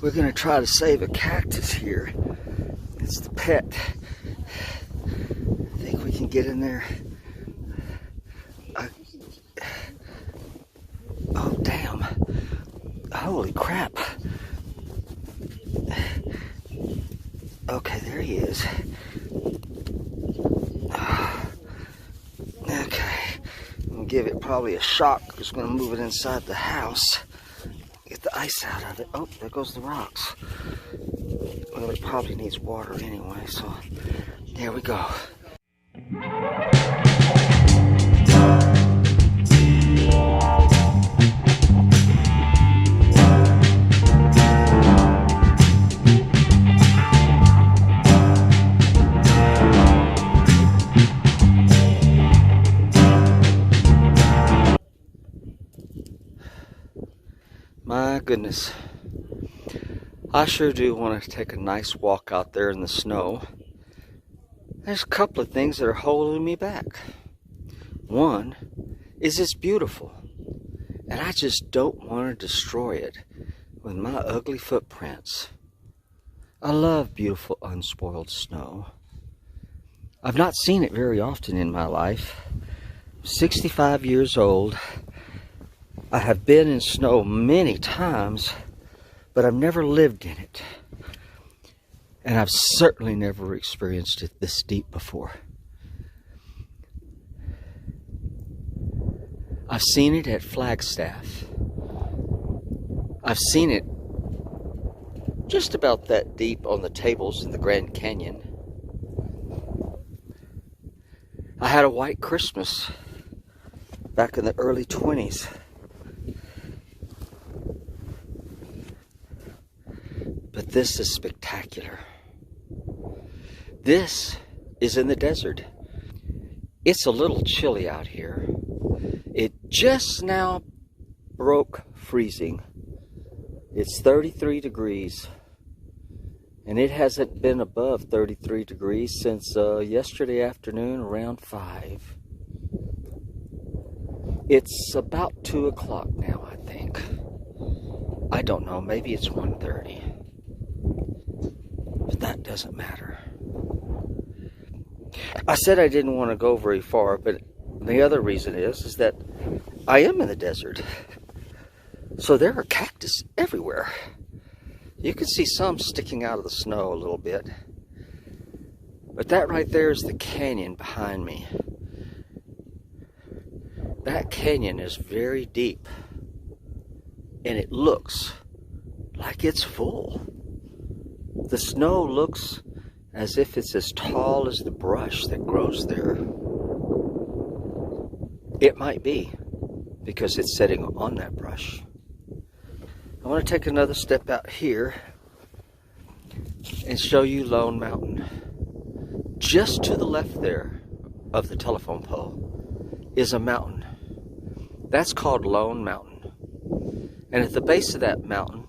We're gonna try to save a cactus here. It's the pet. I think we can get in there. Oh, damn. Holy crap. Okay, there he is. Okay. I'm gonna give it probably a shock. Just gonna move it inside the house. Get the ice out of it. Oh, there goes the rocks. Well, it probably needs water anyway, so there we go. My goodness, I sure do want to take a nice walk out there in the snow. There's a couple of things that are holding me back. One is it's beautiful, and I just don't want to destroy it with my ugly footprints. I love beautiful, unspoiled snow. I've not seen it very often in my life. I'm 65 years old. I have been in snow many times, but I've never lived in it. And I've certainly never experienced it this deep before. I've seen it at Flagstaff. I've seen it just about that deep on the tables in the Grand Canyon. I had a white Christmas back in the early 20s. But this is spectacular. This is in the desert. It's a little chilly out here. It just now broke freezing. It's 33 degrees. And it hasn't been above 33 degrees since yesterday afternoon around 5. It's about 2 o'clock now, I think. I don't know, maybe it's 1:30. But that doesn't matter. I said I didn't want to go very far, but the other reason is that I am in the desert. So there are cactus everywhere. You can see some sticking out of the snow a little bit. But that right there is the canyon behind me. That canyon is very deep. And it looks like it's full. The snow looks as if it's as tall as the brush that grows there. It might be, because it's sitting on that brush. I want to take another step out here and show you Lone Mountain. Just to the left there of the telephone pole is a mountain. That's called Lone Mountain. And at the base of that mountain,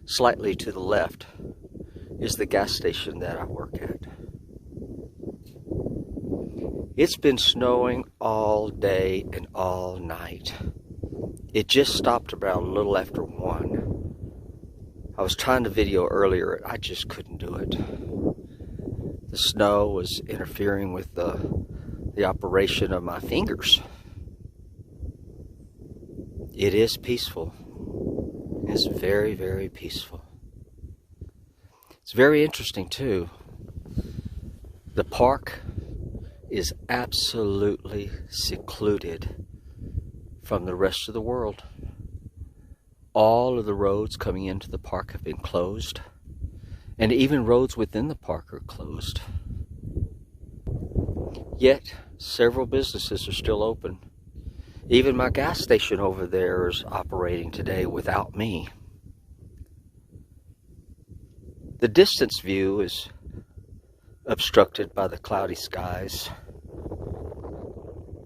slightly to the left, is the gas station that I work at. It's been snowing all day and all night. It just stopped about a little after 1. I was trying to video earlier, I just couldn't do it. The snow was interfering with the operation of my fingers. It is peaceful. It's very, very peaceful. It's very interesting too. The park is absolutely secluded from the rest of the world. All of the roads coming into the park have been closed, and even roads within the park are closed. Yet, several businesses are still open. Even my gas station over there is operating today without me. The distance view is obstructed by the cloudy skies,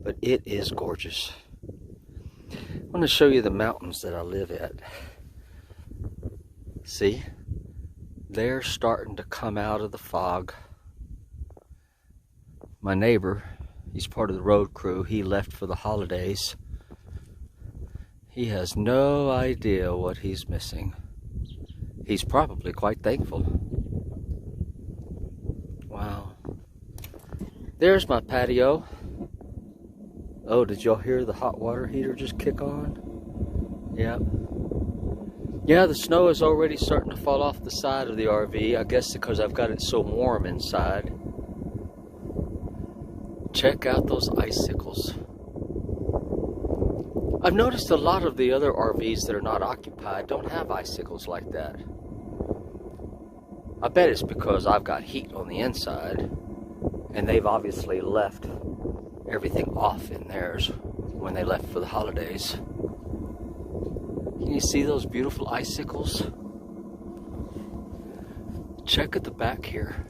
but it is gorgeous. I want to show you the mountains that I live at. See? They're starting to come out of the fog. My neighbor, he's part of the road crew, he left for the holidays. He has no idea what he's missing. He's probably quite thankful. Wow. There's my patio. Oh, did y'all hear the hot water heater just kick on? Yeah. Yeah, the snow is already starting to fall off the side of the RV. I guess because I've got it so warm inside. Check out those icicles. I've noticed a lot of the other RVs that are not occupied don't have icicles like that. I bet it's because I've got heat on the inside, and they've obviously left everything off in theirs when they left for the holidays. Can you see those beautiful icicles? Check at the back here.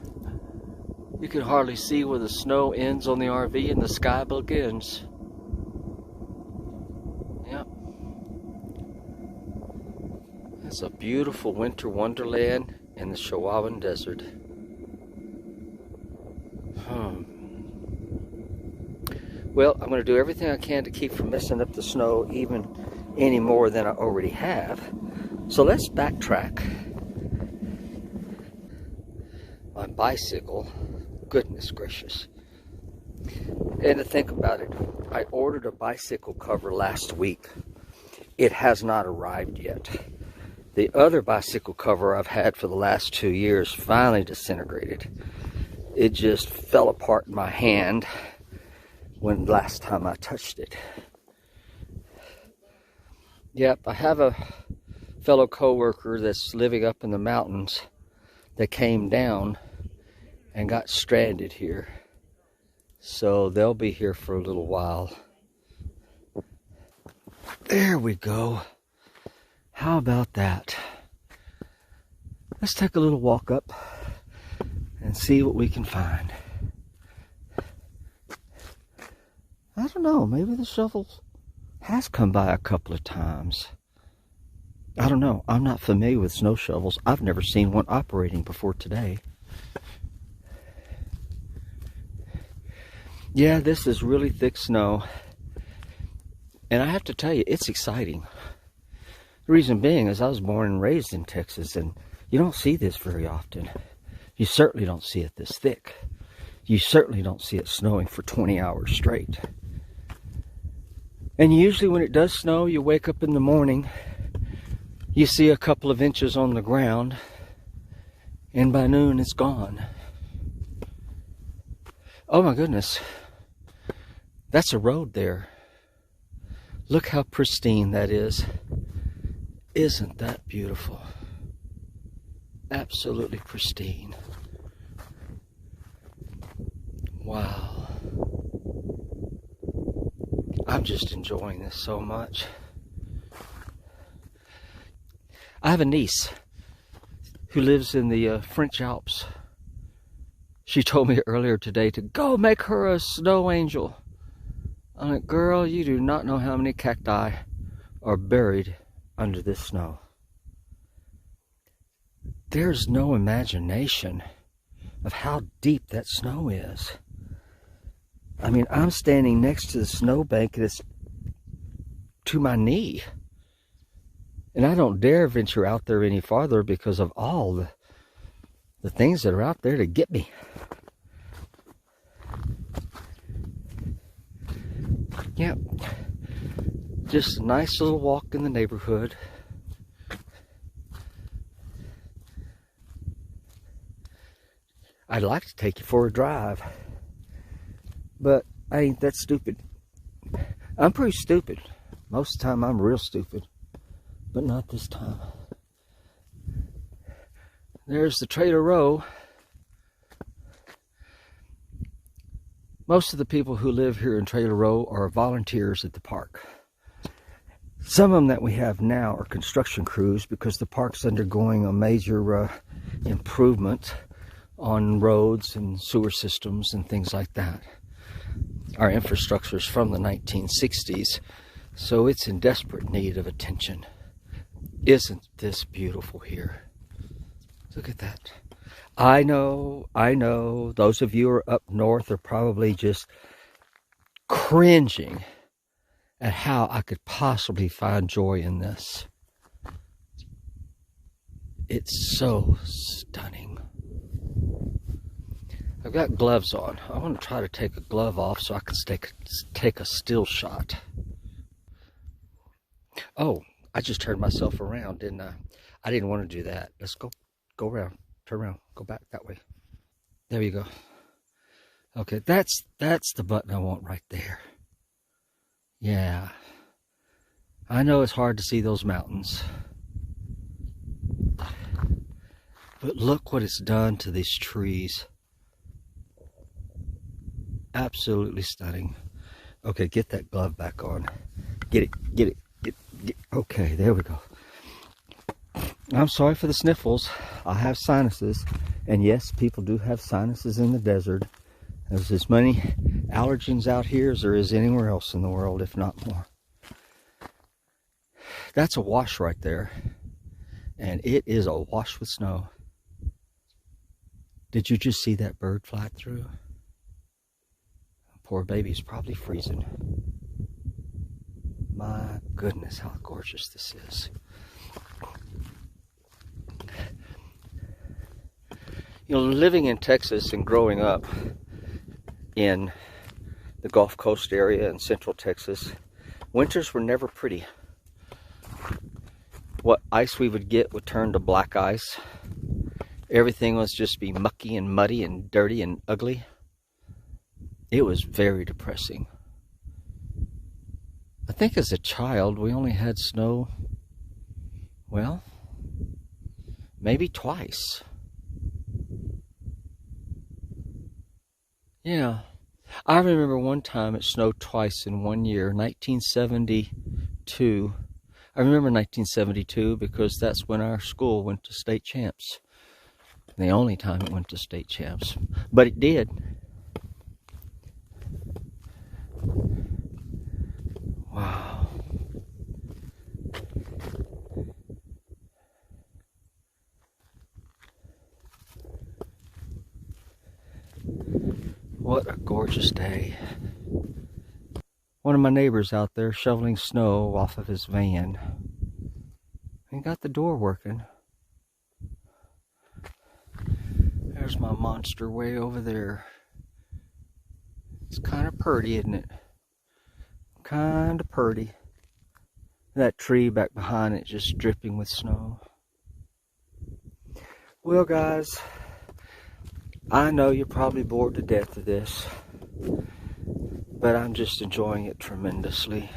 You can hardly see where the snow ends on the RV and the sky begins. Yep. It's a beautiful winter wonderland in the Chihuahua Desert. Well, I'm going to do everything I can to keep from messing up the snow even any more than I already have. So let's backtrack. My bicycle, goodness gracious. And to think about it, I ordered a bicycle cover last week. It has not arrived yet. The other bicycle cover I've had for the last 2 years finally disintegrated. It just fell apart in my hand when last time I touched it. Yep, I have a fellow coworker that's living up in the mountains that came down and got stranded here. So they'll be here for a little while. There we go. How about that? Let's take a little walk up and see what we can find. I don't know, maybe the shovel has come by a couple of times. I don't know, I'm not familiar with snow shovels. I've never seen one operating before today. Yeah, this is really thick snow. And I have to tell you, it's exciting. The reason being is I was born and raised in Texas, and you don't see this very often. You certainly don't see it this thick. You certainly don't see it snowing for 20 hours straight. And usually when it does snow, you wake up in the morning, you see a couple of inches on the ground, and by noon it's gone. Oh my goodness. That's a road there. Look how pristine that is. Isn't that beautiful? Absolutely pristine. Wow. I'm just enjoying this so much. I have a niece who lives in the French Alps. She told me earlier today to go make her a snow angel. I'm like, girl, you do not know how many cacti are buried under this snow. There's no imagination of how deep that snow is. I mean, I'm standing next to the snowbank and it's to my knee. And I don't dare venture out there any farther because of all the things that are out there to get me. Yep. Just a nice little walk in the neighborhood. I'd like to take you for a drive, but I ain't that stupid. I'm pretty stupid. Most of the time I'm real stupid, but not this time. There's the trailer row. Most of the people who live here in Trailer Row are volunteers at the park. Some of them that we have now are construction crews because the park's undergoing a major improvement on roads and sewer systems and things like that. Our infrastructure is from the 1960s, so it's in desperate need of attention. Isn't this beautiful here? Look at that. I know, those of you who are up north are probably just cringing at how I could possibly find joy in this. It's so stunning. I've got gloves on. I want to try to take a glove off so I can take a still shot. Oh, I just turned myself around, didn't I? I didn't want to do that. Let's go around, turn around, go back that way. There you go. Okay, that's the button I want right there. Yeah. I know it's hard to see those mountains. But look what it's done to these trees. Absolutely stunning. Okay, get that glove back on. Get it. Okay, there we go. I'm sorry for the sniffles. I have sinuses. And yes, people do have sinuses in the desert. There's as many allergens out here as there is anywhere else in the world, if not more. That's a wash right there. And it is a wash with snow. Did you just see that bird fly through? Poor baby's probably freezing. My goodness, how gorgeous this is. You know, living in Texas and growing up in the Gulf Coast area in central Texas, winters were never pretty. What ice we would get would turn to black ice. Everything was just be mucky and muddy and dirty and ugly. It was very depressing. I think as a child we only had snow, well, maybe twice. Yeah, I remember one time it snowed twice in one year, 1972. I remember 1972 because that's when our school went to state champs. The only time it went to state champs. But it did. Wow. What a gorgeous day. One of my neighbors out there shoveling snow off of his van. He got the door working. There's my monster way over there. It's kind of purty, isn't it? Kind of purty. That tree back behind it just dripping with snow. Well, guys, I know you're probably bored to death of this, but I'm just enjoying it tremendously.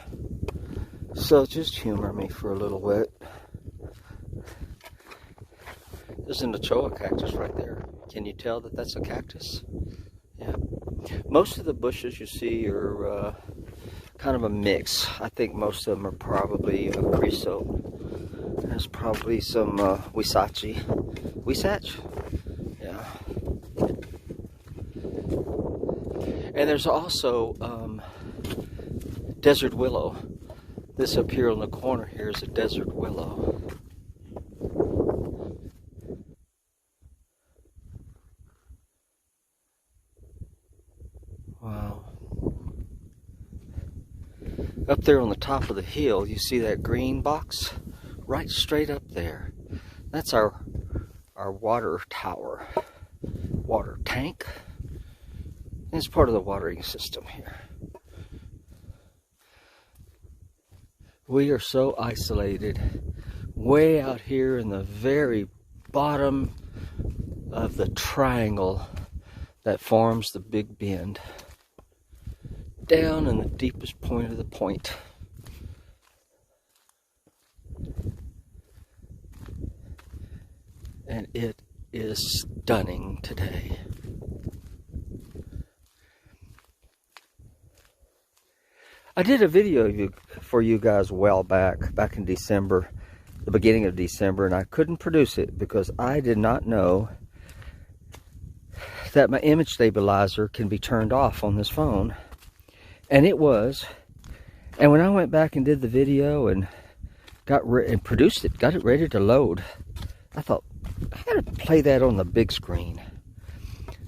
So just humor me for a little bit. There's an Ochoa cactus right there. Can you tell that that's a cactus? Yeah. Most of the bushes you see are kind of a mix. I think most of them are probably creosote. There's probably some Wisach? Yeah. And there's also desert willow. This up here on the corner here is a desert willow. Wow. Up there on the top of the hill, you see that green box? Right straight up there. That's our water tower. Water tank. It's part of the watering system here. We are so isolated. Way out here in the very bottom of the triangle that forms the Big Bend. Down in the deepest point of the point. And it is stunning today. I did a video for you guys a while back in December, the beginning of December, and I couldn't produce it because I did not know that my image stabilizer can be turned off on this phone. And it was. And when I went back and did the video and produced it, got it ready to load, I thought, I gotta play that on the big screen.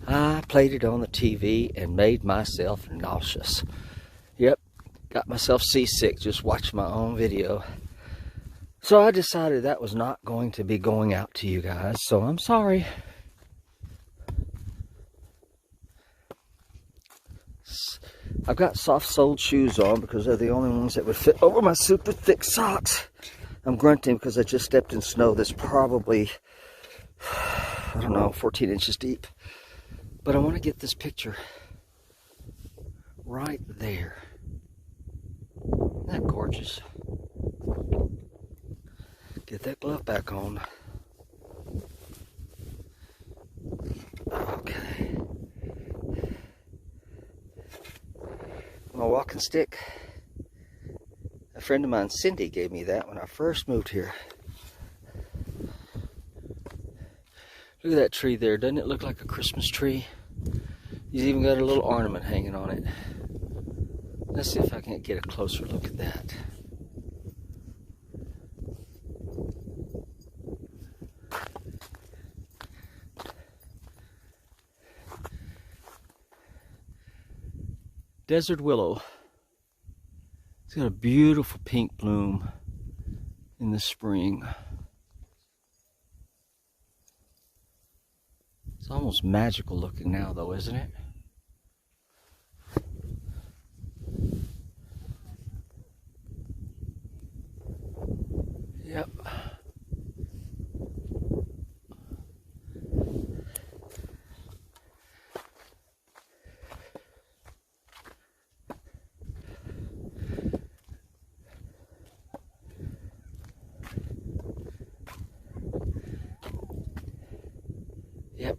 I played it on the TV and made myself nauseous. Yep, got myself seasick just watching my own video. So I decided that was not going to be going out to you guys, so I'm sorry. I've got soft-soled shoes on because they're the only ones that would fit over my super thick socks. I'm grunting because I just stepped in snow that's probably, I don't know, 14 inches deep. But I want to get this picture right there. Isn't that gorgeous? Get that glove back on. Okay. My walking stick. A friend of mine, Cindy, gave me that when I first moved here. Look at that tree there. Doesn't it look like a Christmas tree? He's even got a little ornament hanging on it. Let's see if I can get a closer look at that. Desert willow. It's got a beautiful pink bloom in the spring. It's almost magical looking now though, isn't it? Yep. Yep.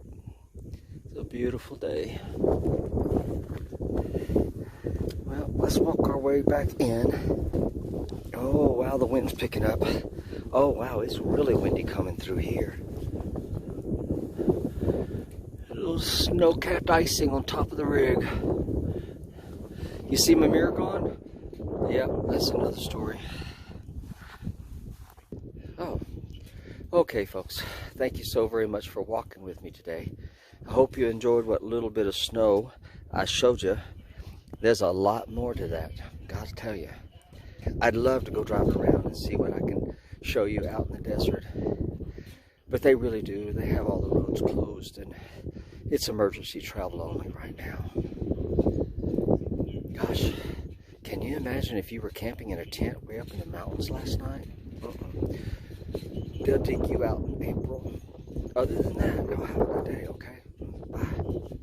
It's a beautiful day. Well, let's walk our way back in. Oh, wow, the wind's picking up. Oh, wow, it's really windy coming through here. A little snow-capped icing on top of the rig. You see my mirror gone? Yep, that's another story. Oh, okay, folks. Thank you so very much for walking with me today. I hope you enjoyed what little bit of snow I showed you. There's a lot more to that, gotta tell you. I'd love to go drive around and see what I can show you out in the desert. But they really do. They have all the roads closed and it's emergency travel only right now. Gosh, can you imagine if you were camping in a tent way up in the mountains last night? They'll dig you out in April. Other than that, you'll have a good day, okay? Bye.